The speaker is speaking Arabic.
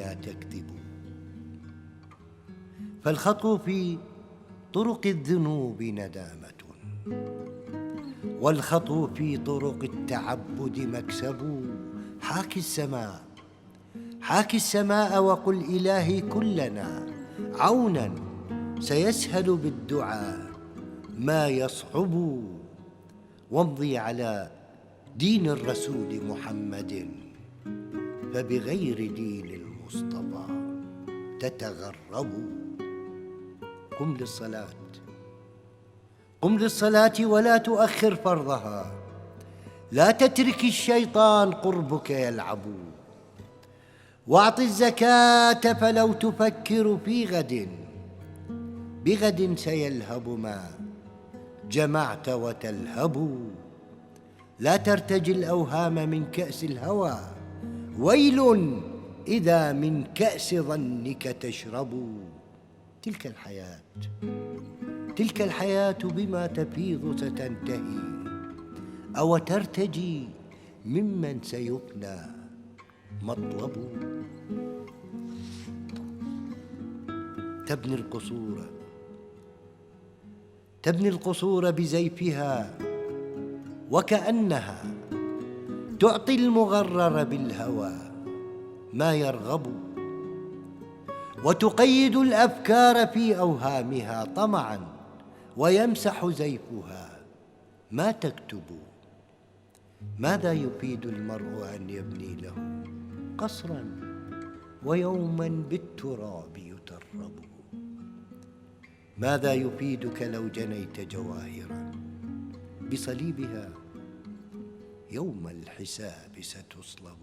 لا تكذبوا، فالخطو في طرق الذنوب ندامة، والخطو في طرق التعبد مكسب. حاك السماء وقل إلهي كلنا عونا، سيسهل بالدعاء ما يصعب. وامضي على دين الرسول محمد، فبغير دين المصطفى تتغرب. قم للصلاة ولا تؤخر فرضها، لا تترك الشيطان قربك يلعب. واعط الزكاة فلو تفكر في بغد سيلهب ما جمعت وتلهب. لا ترتجي الأوهام من كأس الهوى، ويل إذا من كأس ظنك تشرب. تلك الحياة بما تفيض ستنتهي، أو ترتجي ممن سيفنى مطلب. تبني القصور بزيفها، وكأنها تعطي المغرر بالهوى ما يرغب. وتقيد الأفكار في أوهامها طمعا، ويمسح زيفها ما تكتب. ماذا يفيد المرء أن يبني له قصرا ويوما بالتراب يترب؟ ماذا يفيدك لو جنيت جواهرا بصليبها يوم الحساب ستصلب.